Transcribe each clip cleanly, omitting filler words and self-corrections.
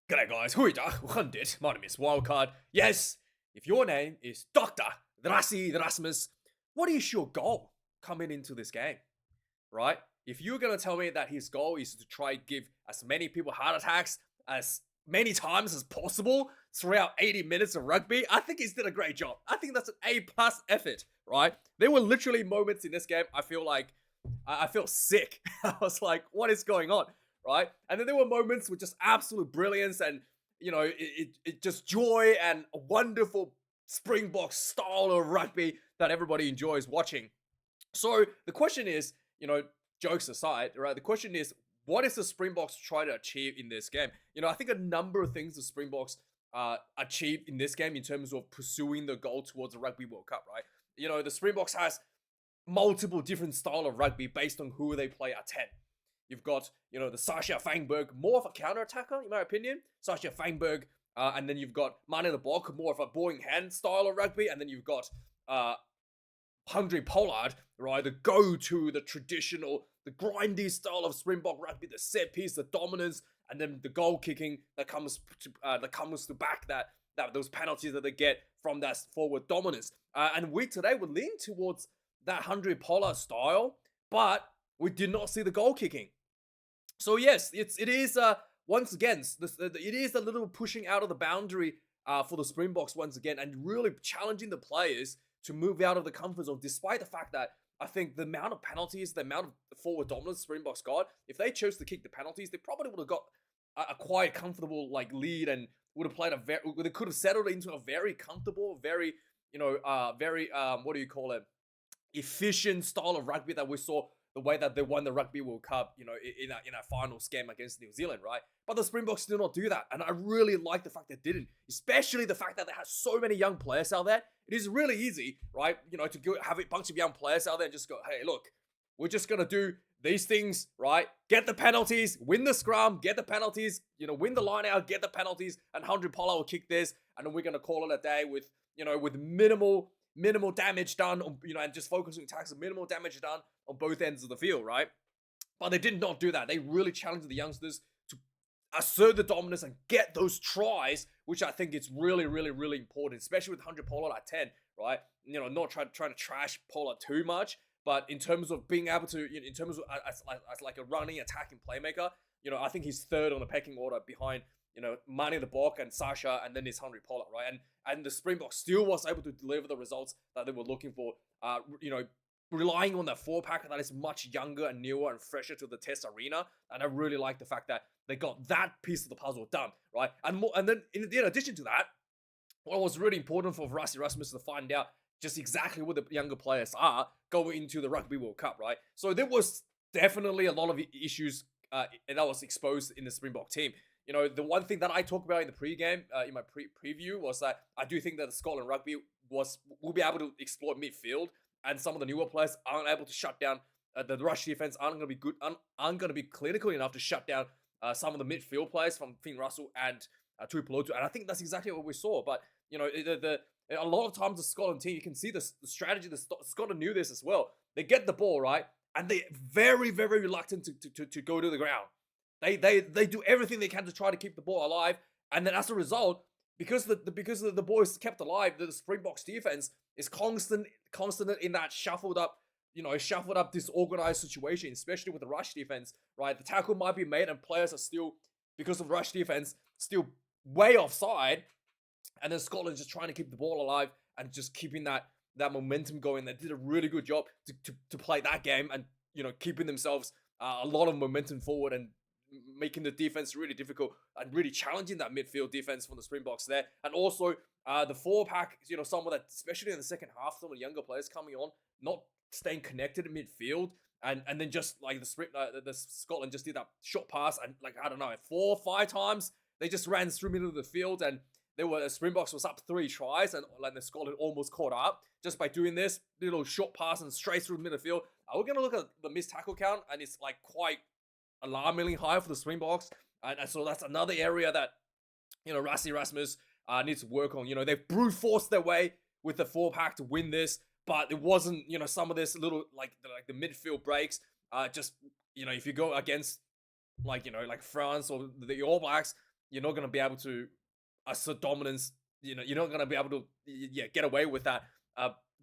G'day guys, goeiedag, hoe gaan dit? My name is Wildkard. Yes, if your name is Dr. Rassie Erasmus, what is your goal coming into this game? Right? If you're gonna tell me that his goal is to try give as many people heart attacks as many times as possible throughout 80 minutes of rugby, I think he's did a great job. I think that's an A plus effort, right? There were literally moments in this game I feel like I feel sick. I was like, what is going on? Right? And then there were moments with just absolute brilliance and it just joy and a wonderful Springboks style of rugby that everybody enjoys watching. So the question is, jokes aside, right? The question is, what is the Springboks try to achieve in this game? I think a number of things the Springboks achieved in this game in terms of pursuing the goal towards the Rugby World Cup, right? The Springboks has multiple different style of rugby based on who they play at 10. You've got, the Sasha Fangberg, more of a counter-attacker, in my opinion. Sasha Fangberg, and then you've got Mane the Bok, more of a boring hand style of rugby. And then you've got Handre Pollard, right? The go-to, the traditional, the grindy style of Springbok rugby, the set piece, the dominance, and then the goal kicking that comes to back that those penalties that they get from that forward dominance. And we today would lean towards that Handre Pollard style, but we did not see the goal kicking. So yes, it is once again it is a little pushing out of the boundary for the Springboks once again, and really challenging the players to move out of the comfort zone. Despite the fact that I think the amount of penalties, the amount of forward dominance Springboks got, if they chose to kick the penalties, they probably would have got a quite comfortable lead and would have played they could have settled into a very comfortable, very very what do you call it, efficient style of rugby that we saw the way that they won the Rugby World Cup, in a finals game against New Zealand, right? But the Springboks did not do that, and I really like the fact they didn't, especially the fact that they have so many young players out there. It is really easy, right? To go have a bunch of young players out there and just go, hey, look, we're just gonna do these things, right? Get the penalties, win the scrum, get the penalties, win the line out, get the penalties, and Handre Pollard will kick this, and then we're gonna call it a day with, with minimal damage done, and just focusing attacks, minimal damage done on both ends of the field, right? But they did not do that. They really challenged the youngsters to assert the dominance and get those tries, which I think is really, really, really important, especially with Handre Pollard at 10, right? Not trying to trash Pollard too much, but in terms of being able to, in terms of as like a running, attacking playmaker, I think he's third on the pecking order behind, Mane the Bok and Sasha, and then it's Handre Pollard, right? And the Springboks still was able to deliver the results that they were looking for, relying on that four-packer that is much younger and newer and fresher to the test arena. And I really like the fact that they got that piece of the puzzle done, right? And then in addition to that, what was really important for Rassie Erasmus to find out just exactly what the younger players are going into the Rugby World Cup, right? So there was definitely a lot of issues that was exposed in the Springbok team. The one thing that I talked about in the pre-game, in my preview, was that I do think that the Scotland Rugby will be able to exploit midfield, and some of the newer players aren't able to shut down the rush defense, aren't going to be good, aren't going to be clinical enough to shut down some of the midfield players from Finn Russell and Tuipulotu. And I think that's exactly what we saw. But a lot of times the Scotland team, you can see the strategy. Scotland knew this as well. They get the ball right, and they're very, very reluctant to go to the ground. They do everything they can to try to keep the ball alive, and then as a result, because the ball is kept alive, the Springboks defense is constant in that shuffled up disorganized situation, especially with the rush defense, right? The tackle might be made and players are still, because of rush defense, still way offside, and then Scotland just trying to keep the ball alive and just keeping that momentum going. They did a really good job to play that game and keeping themselves a lot of momentum forward and making the defense really difficult and really challenging that midfield defense from the Springboks there. And also the four pack, some of that, especially in the second half, some of the younger players coming on, not staying connected in midfield, and then just like the Scotland just did that short pass, and I don't know, 4 or 5 times they just ran through middle of the field, and the Springboks was up 3 tries, and the Scotland almost caught up just by doing this little short pass and straight through midfield. We're gonna look at the missed tackle count, and it's quite alarmingly high for the Springboks, and so that's another area that Rassie Erasmus needs to work on. They've brute forced their way with the 4-pack to win this, but it wasn't some of this little the midfield breaks. Just if you go against like France or the All Blacks, you're not going to be able to assert dominance. You're not going to be able to get away with that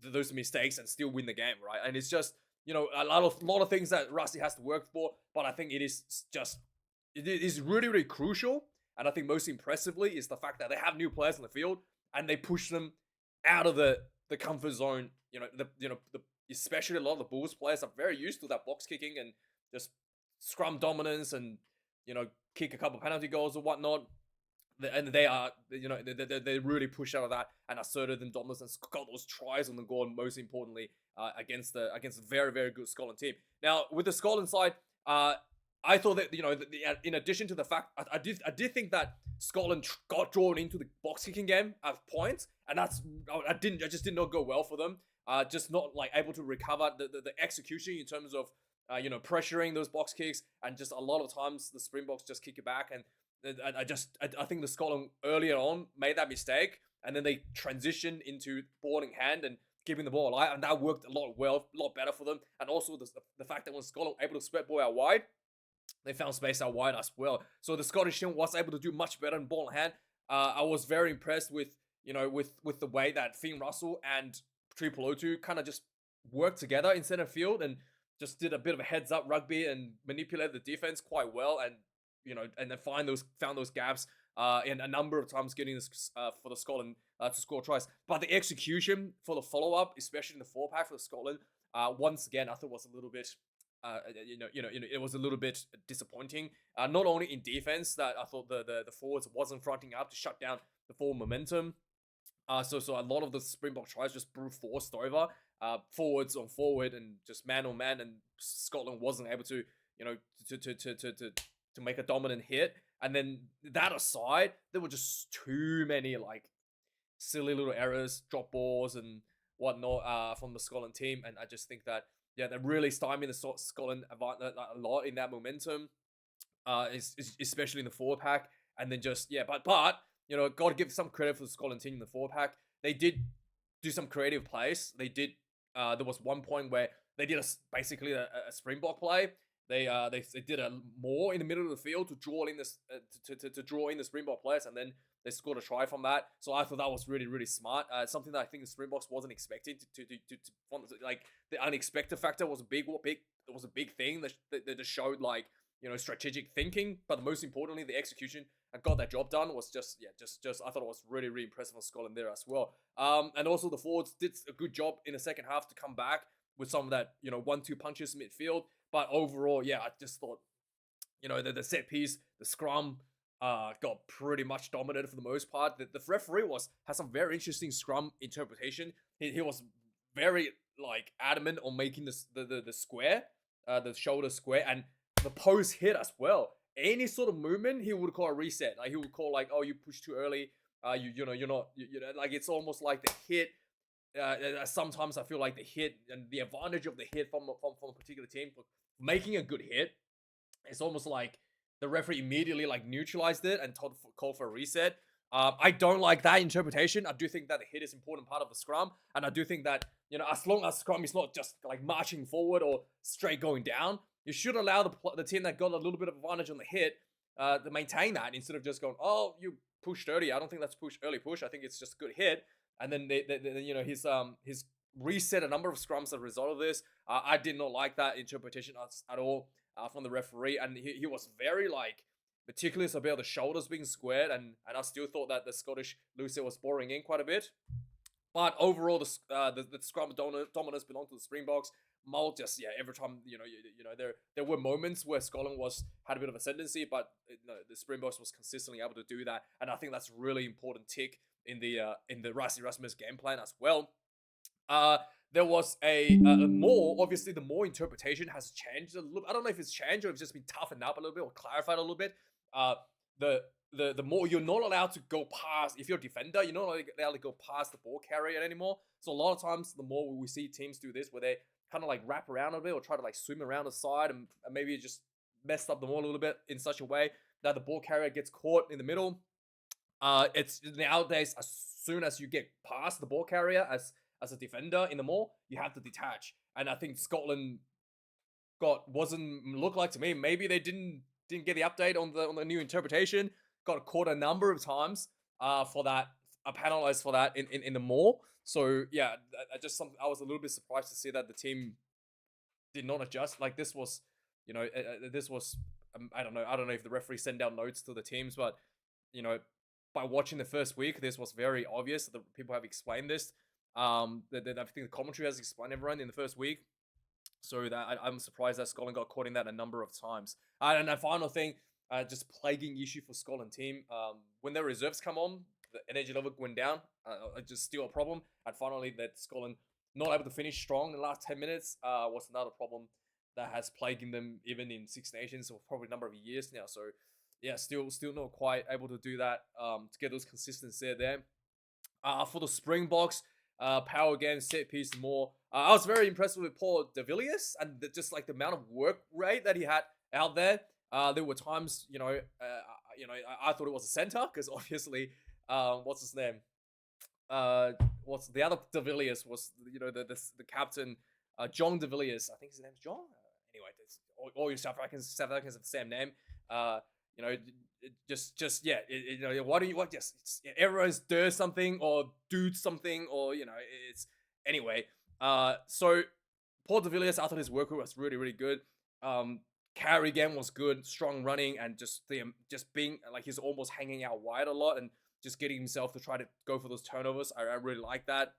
those mistakes and still win the game, right? And it's just a lot of things that Rassie has to work for, but I think it is really really crucial. And I think most impressively is the fact that they have new players on the field and they push them out of the comfort zone. Especially a lot of the Bulls players are very used to that box kicking and just scrum dominance and kick a couple penalty goals or whatnot. And they are, they really push out of that and asserted them dominance and got those tries on the goal. Most importantly, against a very very good Scotland team. Now with the Scotland side, I thought that in addition to the fact I did think that Scotland got drawn into the box kicking game at points, and I just did not go well for them. Just not like able to recover the execution in terms of pressuring those box kicks, and just a lot of times the Springboks just kick it back, and I think the Scotland earlier on made that mistake, and then they transitioned into ball in hand and giving the ball alive, and that worked a lot better for them. And also the fact that when Scotland were able to spread ball out wide, they found space out wide as well. So the Scottish team was able to do much better in ball in hand. I was very impressed with with the way that Finn Russell and Tripolotu kind of just worked together in center field and just did a bit of a heads up rugby and manipulated the defense quite well, and and then found those gaps in a number of times, getting this for the Scotland to score tries. But the execution for the follow up, especially in the 4-pack for the Scotland, once again I thought was a little bit. It was a little bit disappointing. Not only in defense, that I thought the forwards wasn't fronting up to shut down the forward momentum. So a lot of the Springbok tries just brute forced over forwards on forward and just man on man, and Scotland wasn't able to to make a dominant hit. And then that aside, there were just too many like silly little errors, drop balls and whatnot from the Scotland team, and I just think that they really stymied the Scotland a lot in that momentum, especially in the 4-pack, and then just but got to give some credit for the Scotland team in the 4-pack. They did do some creative plays. They did. There was one point where they did basically a Springbok play. They did a more in the middle of the field to draw in this to draw in the Springbok players, and then they scored a try from that. So I thought that was really really smart. Something that I think the Springboks wasn't expecting to like the unexpected factor was a big thing that just showed like strategic thinking, but most importantly the execution and got that job done was just I thought it was really really impressive on Scotland there as well. And also the forwards did a good job in the second half to come back with some of that 1-2 punches midfield. But overall, I just thought the set piece, the scrum got pretty much dominated for the most part. The referee has some very interesting scrum interpretation. He was very like adamant on making the square, the shoulder square, and the post hit as well. Any sort of movement, he would call a reset. Like he would call like, oh, you pushed too early. You're not like it's almost like the hit. Sometimes I feel like the hit and the advantage of the hit from a particular team for making a good hit, it's almost like the referee immediately like neutralized it and called for a reset. I don't like that interpretation. I do think that the hit is an important part of the scrum, and I do think that as long as scrum is not just like marching forward or straight going down, you should allow the team that got a little bit of advantage on the hit to maintain that instead of just going, oh, you pushed early. I don't think that's early push. I think it's just a good hit. And then his reset a number of scrums as a result of this. I did not like that interpretation at all from the referee, and he was very like meticulous about the shoulders being squared, and I still thought that the Scottish looser was boring in quite a bit. But overall, the scrum dominance belonged to the Springboks. Mull just every time there were moments where Scotland had a bit of ascendancy, but the Springboks was consistently able to do that, and I think that's a really important tick in the Rassie Erasmus game plan as well. There was a more, obviously the more interpretation has changed a little. I don't know if it's changed or if it's just been toughened up a little bit or clarified a little bit. The more you're not allowed to go past, if you're a defender, you're not allowed to go past the ball carrier anymore. So a lot of times, the more we see teams do this, where they kind of like wrap around a bit or try to like swim around the side and maybe just messed up the ball a little bit in such a way that the ball carrier gets caught in the middle. It's nowadays, as soon as you get past the ball carrier as a defender in the maul, you have to detach. And I think Scotland looked like to me, maybe they didn't get the update on the new interpretation. got caught a number of times for that, penalized for that in the maul. So yeah, I was a little bit surprised to see that the team did not adjust. Like this was, this was I don't know if the referee sent down notes to the teams, but by watching the first week, this was very obvious. The people have explained this. I think the commentary has explained everyone in the first week. So that I'm surprised that Scotland got caught in that a number of times. And a final thing, just plaguing issue for Scotland team. When their reserves come on, the energy level went down. Just still a problem. And finally, that Scotland not able to finish strong in the last 10 minutes was another problem that has plaguing them even in Six Nations for probably a number of years now. So yeah, still not quite able to do that to get those consistency there. For the Springboks, power game, set piece, more. I was very impressed with Paul de Villiers and just like the amount of work rate that he had out there. There were times, I thought it was a center because obviously, what's his name? What's the other de Villiers was the captain, John de Villiers. I think his name's John. Anyway, all your South Africans have the same name. Why don't you just everyone's do something or do something or it's anyway. So Paul de Villiers, I thought his work was really really good. Carry game was good, strong running, and just being like he's almost hanging out wide a lot and just getting himself to try to go for those turnovers. I really like that.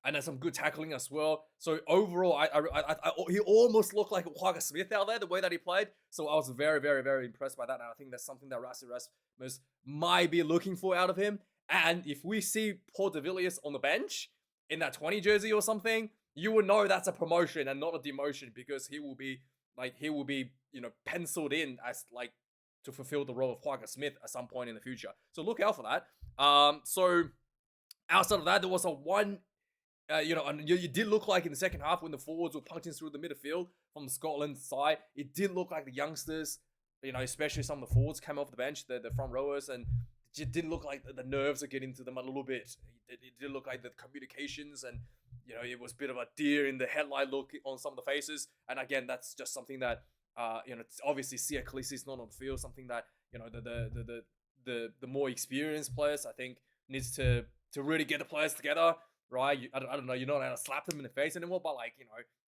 And there's some good tackling as well. So overall, he almost looked like Wildkard Smith out there, the way that he played. So I was very, very, very impressed by that. And I think that's something that Rassie Erasmus might be looking for out of him. And if we see Paul de Villiers on the bench in that 20 jersey or something, you would know that's a promotion and not a demotion because he will be penciled in as like to fulfill the role of Wildkard Smith at some point in the future. So look out for that. So outside of that, there was a one. And you did look like in the second half when the forwards were punching through the midfield from the Scotland side, it did look like the youngsters, especially some of the forwards came off the bench, the front rowers, and it did look like the nerves are getting to them a little bit. It did look like the communications and, it was a bit of a deer in the headlight look on some of the faces. And again, that's just something that, obviously Sia Khaleesi is not on the field, something that, the more experienced players, I think, needs to really get the players together. Right, I don't know. You're not allowed to slap them in the face anymore, but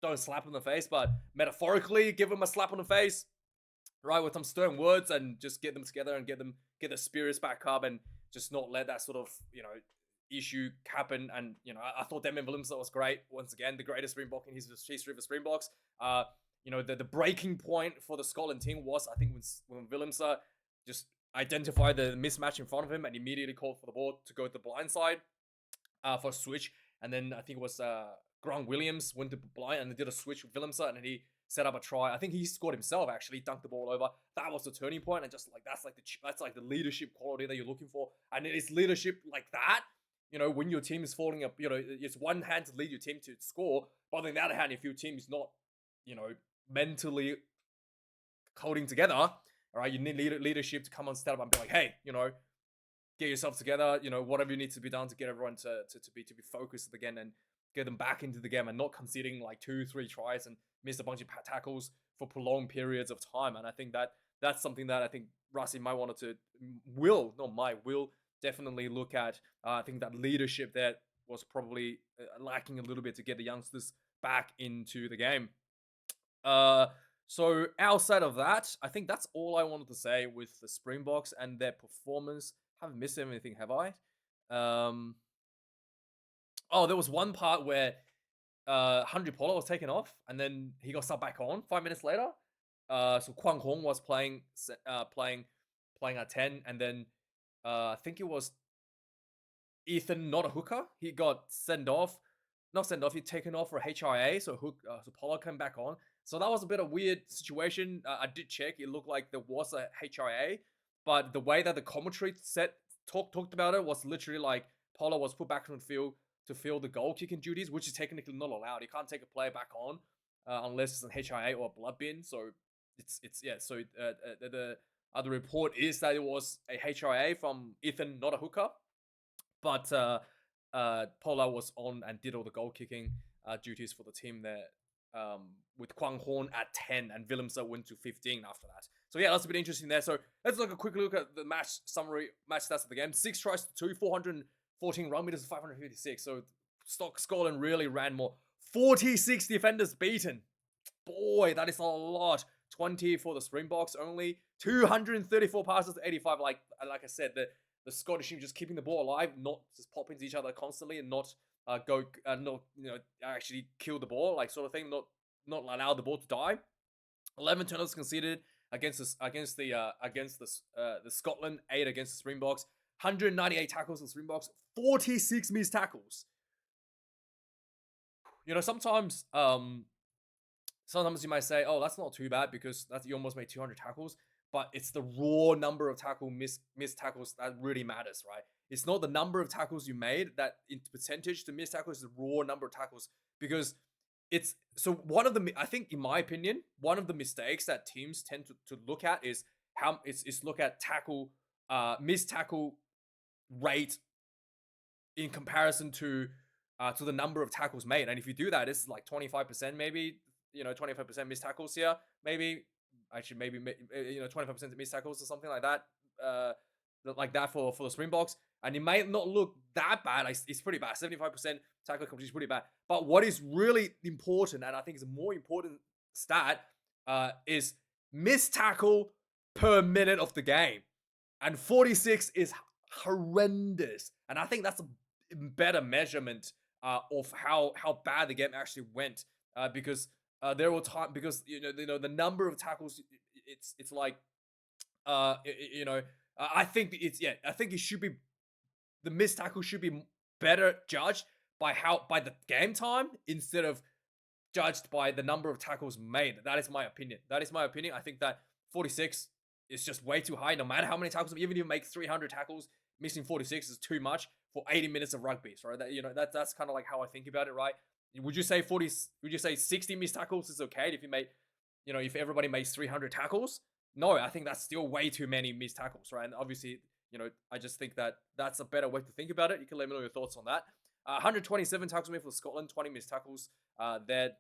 don't slap them in the face, but metaphorically give them a slap on the face, right, with some stern words, and just get them together and get the spirits back up, and just not let that sort of issue happen. And I thought Damien Williams was great once again, the greatest Springbok in his history of the Springboks. The breaking point for the Scotland team was I think when Williams just identified the mismatch in front of him and immediately called for the ball to go to the blind side. For a switch, and then I think it was Grant Williams went to blind and they did a switch with Williams, and he set up a try. I think he scored himself actually, dunked the ball over. That was the turning point, and just like that's like the leadership quality that you're looking for, and it is leadership like that. When your team is falling up, it's one hand to lead your team to score, but on the other hand, if your team is not, mentally holding together, all right, you need leadership to come on step up and be like, hey, get yourself together, whatever you need to be done to get everyone to be focused again and get them back into the game and not conceding like 2-3 tries and miss a bunch of tackles for prolonged periods of time. And I think that's something that I think Rassie might want to will definitely look at. I think that leadership there was probably lacking a little bit to get the youngsters back into the game. So outside of that, I think that's all I wanted to say with the Springboks and their performance. Haven't missed anything, have I? There was one part where Handre Pollard was taken off, and then he got subbed back on 5 minutes later. So Kwang Hong was playing at 10, and then I think it was Ethan, not a hooker. He got not sent off. He taken off for a HIA, so Pollard came back on. So that was a bit of a weird situation. I did check. It looked like there was a HIA. But the way that the commentary talked about it was literally like Pollard was put back on the field to fill the goal kicking duties, which is technically not allowed. You can't take a player back on unless it's an HIA or a blood bin. So So the other report is that it was a HIA from Ethan, not a hooker, but Pollard was on and did all the goal kicking duties for the team there with Kwang Horn at 10 and Villiers went to 15 after that. So yeah, that's a bit interesting there. So let's look a quick look at the match summary, match stats of the game. 6 tries to 2, 414 run meters, 556. So Scotland really ran more. 46 defenders beaten. Boy, that is a lot. 20 for the Springboks only. 234 passes to 85. Like I said, the Scottish team just keeping the ball alive, not just pop into each other constantly, and not actually kill the ball, like sort of thing. Not allow the ball to die. 11 turnovers conceded against the Scotland. 8 against the Springboks. 198 tackles for the Springboks. 46 missed tackles. Sometimes you might say, oh, that's not too bad because you almost made 200 tackles. But it's the raw number of missed tackles that really matters, right? It's not the number of tackles you made that in percentage to missed tackles, the raw number of tackles. Because it's so I think in my opinion, one of the mistakes that teams tend to look at is look at missed tackle rate in comparison to the number of tackles made. And if you do that, it's like 25% maybe, 25% missed tackles here, maybe. Actually, maybe 25% missed tackles or something like that, for the Springboks, and it might not look that bad. It's pretty bad. 75% tackle completion is pretty bad. But what is really important, and I think is a more important stat, is missed tackle per minute of the game, and 46 is horrendous. And I think that's a better measurement of how bad the game actually went, because. There were times because the number of tackles. It's like, I think it should be, the missed tackle should be better judged by the game time instead of judged by the number of tackles made. That is my opinion. I think that 46 is just way too high. No matter how many tackles, even if you make 300 tackles, missing 46 is too much for 80 minutes of rugby. Right? That's kind of like how I think about it. Right. Would you say 60 missed tackles is okay if you make, if everybody makes 300 tackles? No, I think that's still way too many missed tackles, right? And obviously, I just think that that's a better way to think about it. You can let me know your thoughts on that. 127 tackles made for Scotland, 20 missed tackles there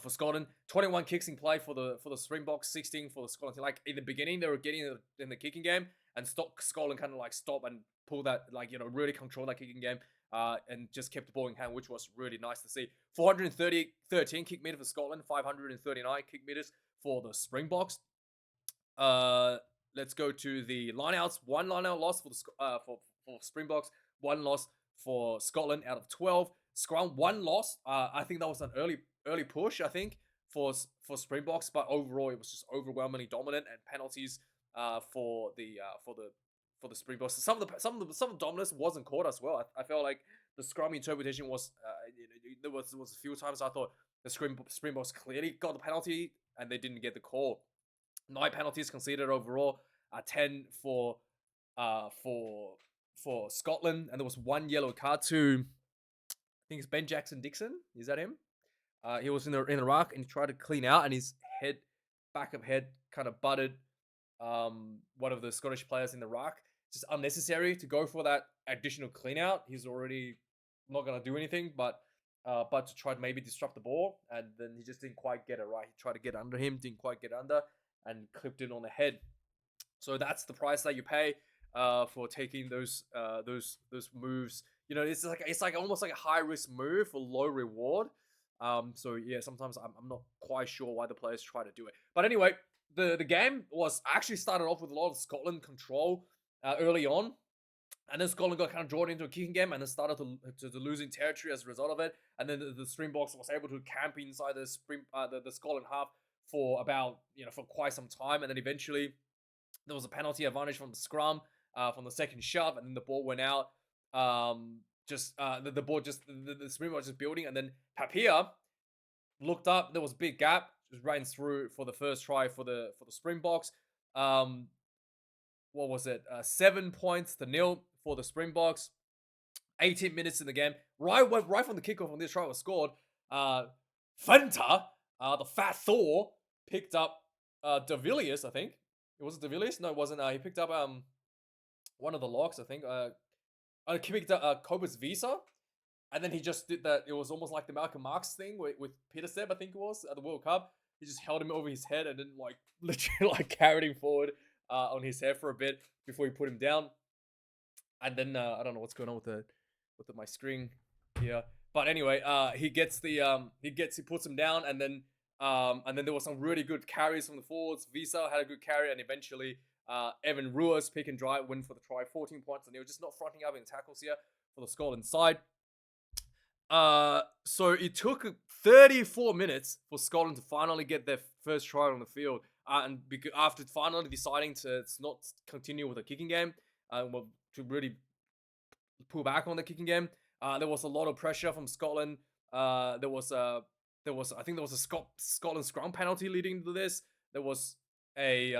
for Scotland. 21 kicks in play for the Springboks, 16 for the Scotland. Like in the beginning, they were getting in the kicking game, and Scotland kind of like stop and pull that, really control that kicking game. And just kept the ball in hand, which was really nice to see. 413 kick meter for Scotland, 539 kick meters for the Springboks. Let's go to the lineouts. 1 lineout loss for Springboks, 1 loss for Scotland out of 12. Scrum, 1 loss. I think that was an early push, I think, for Springboks, but overall it was just overwhelmingly dominant, and penalties for the Springboks. Some of the dominance wasn't caught as well. I felt like the scrum interpretation was there was a few times I thought the Springboks clearly got the penalty and they didn't get the call. 9 penalties conceded overall, 10 for Scotland, and there was 1 yellow card to, I think it's Ben Jackson Dixon. Is that him? He was in the ruck and he tried to clean out, and his back of head kind of butted one of the Scottish players in the ruck. Just unnecessary to go for that additional clean out. He's already not going to do anything, but to try to maybe disrupt the ball, and then he just didn't quite get it right. He tried to get under him, didn't quite get under, and clipped it on the head. So that's the price that you pay for taking those moves. It's like almost like a high risk move for low reward. So yeah, sometimes I'm not quite sure why the players try to do it. But anyway, the game was actually started off with a lot of Scotland control early on, and then Scotland got kind of drawn into a kicking game, and then started to losing territory as a result of it. And then the Springboks was able to camp inside the Scotland half for about for quite some time, and then eventually there was a penalty advantage from the scrum from the second shove, and then the ball went out. The Springboks just building, and then Papier looked up. There was a big gap, just ran through for the first try for the Springboks. What was it? 7 points to 0 for the Springboks. 18 minutes in the game. Right from the kickoff when this try was scored, Fanta, the Fat Thor, picked up De Villiers, I think. It wasn't De Villiers? No, it wasn't. He picked up one of the locks, I think. He picked up Cobus Visa. And then he just did that. It was almost like the Malcolm Marx thing with Peter Seb, I think it was, at the World Cup. He just held him over his head and then like literally like carried him forward on his head for a bit before he put him down. And then I don't know what's going on with my screen here. But anyway, he puts him down, and then there was some really good carries from the forwards. Visa had a good carry, and eventually Evan Ruiz pick and drive win for the try, 14 points, and they were just not fronting up in tackles here for the Scotland side. So it took 34 minutes for Scotland to finally get their first try on the field, and after finally deciding to not continue with the kicking game, to really pull back on the kicking game, there was a lot of pressure from Scotland. There was a Scotland scrum penalty leading to this. There was a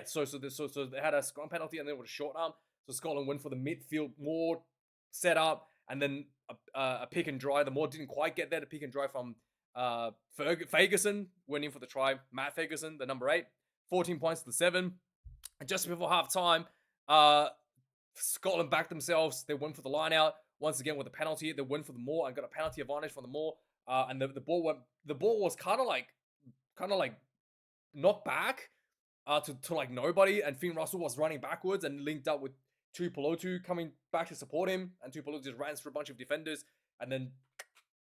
so they had a scrum penalty and then with a short arm. So Scotland went for the midfield more set up, and then a pick and dry. The Maud didn't quite get there. The pick and dry from Ferguson went in for the try. Matt Ferguson, the number 8, 14 points to 7. And just before half time, Scotland backed themselves. They went for the line out once again with a penalty. They went for the Maud and got a penalty advantage from the Maud. And the ball was kind of like knocked back to like nobody. And Finn Russell was running backwards and linked up with Tuipulotu coming back to support him, and Tuipulotu just ran through a bunch of defenders, and then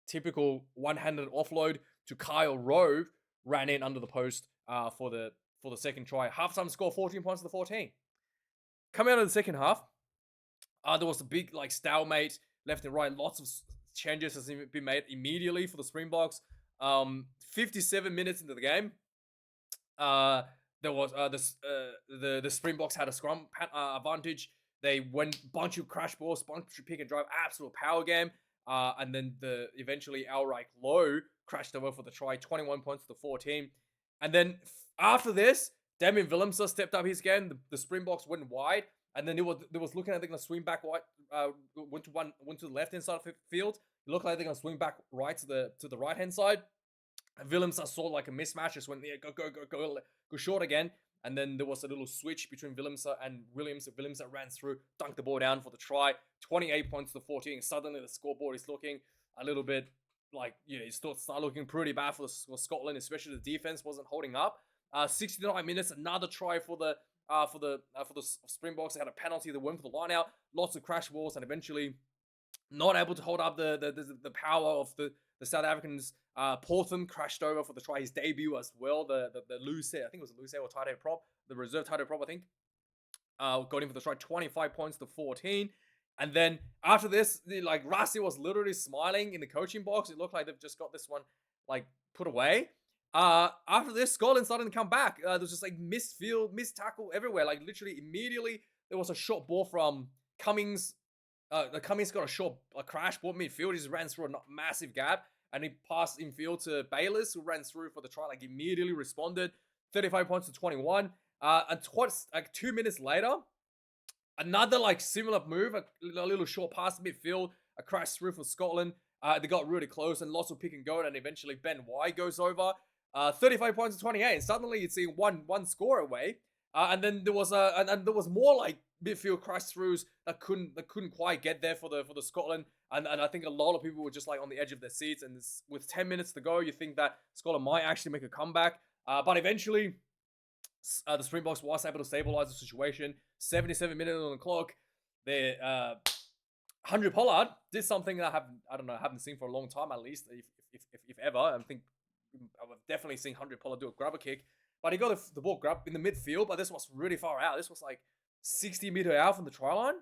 typical one-handed offload to Kyle Rowe ran in under the post for the second try. Halftime score 14 points to 14. Coming out of the second half, there was a big like stalemate left and right. Lots of changes has been made immediately for the Springboks. 57 minutes into the game, there was the Springboks had a scrum advantage. They went bunch of crash balls, bunch of pick and drive, absolute power game. And then eventually Elric Lowe crashed over for the try, 21 points to 14. And then after this, Damien Villiers stepped up his game. The Springboks went wide, and then they was looking like they're gonna swing back wide. Went to the left hand side of the field. It looked like they're gonna swing back right to the right hand side. And Villiers saw like a mismatch, just went go short again. And then there was a little switch between Villiers and Williams. Williams ran through, dunked the ball down for the try. 28 points to 14. Suddenly the scoreboard is looking a little bit like, it started looking pretty bad for Scotland, especially the defense wasn't holding up. 69 minutes, another try for the Springboks. They had a penalty. They went for the line out. Lots of crash balls, and eventually not able to hold up the power of the South Africans. Portham crashed over for the try, his debut as well. The loose hair, I think it was a loose hair or tight hair prop, the reserve tight hair prop, I think. Got in for the try, 25 points to 14. And then after this, Rassie was literally smiling in the coaching box. It looked like they've just got this one put away. After this, Scotland started to come back. There was just missed field, missed tackle everywhere. Literally immediately, there was a short ball from Cummings. Cummings got a crash ball midfield. He just ran through a massive gap, and he passed infield to Bayless, who ran through for the try. Immediately responded, 35 points to 21. And 2 minutes later, another similar move, a little short pass midfield, a crash through for Scotland. They got really close, and lots of pick and go, and eventually Ben White goes over. 35 points to 28. And suddenly you'd see one score away. And then there was more midfield crash throughs that couldn't quite get there for the Scotland. And I think a lot of people were just on the edge of their seats. And with 10 minutes to go, you think that Scotland might actually make a comeback. But eventually, the Springboks was able to stabilize the situation. 77 minutes on the clock. Handre Pollard did something that I haven't seen for a long time, at least, if ever. I think I've definitely seen Handre Pollard do a grabber kick. But he got the ball grabbed in the midfield, but this was really far out. This was 60 meter out from the try line.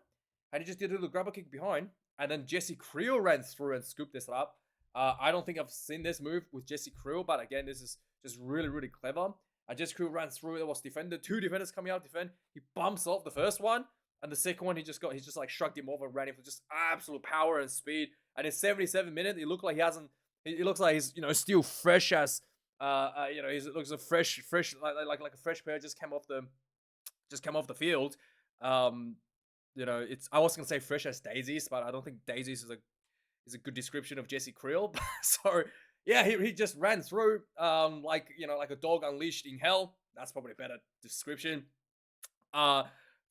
And he just did a little grabber kick behind. And then Jesse Creel ran through and scooped this up. I don't think I've seen this move with Jesse Creel, but again, this is just really, really clever. Jesse Creel ran through. There was two defenders coming out to defend. He bumps off the first one. And the second one, he just shrugged him off and ran him for just absolute power and speed. And in 77 minutes, it looked like he looks like he's, still fresh as, he looks a fresh, like a fresh pair just came off the field. I was gonna say fresh as daisies, but I don't think daisies is a good description of Jesse Creel. So yeah, he just ran through, like a dog unleashed in hell. That's probably a better description.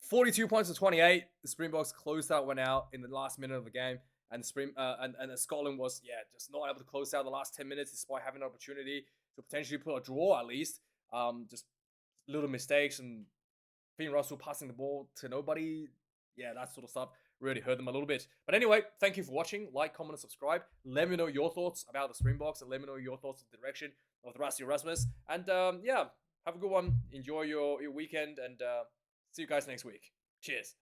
42 points to 28. The Springboks closed that one out in the last minute of the game. and Scotland was just not able to close out the last 10 minutes despite having an opportunity to potentially put a draw at least. Just little mistakes and Finn Russell passing the ball to nobody. Yeah, that sort of stuff really hurt them a little bit. But anyway, thank you for watching. Like, comment, and subscribe. Let me know your thoughts about the Springboks, and let me know your thoughts of the direction of the Rassie Erasmus. And yeah, have a good one. Enjoy your weekend, and see you guys next week. Cheers.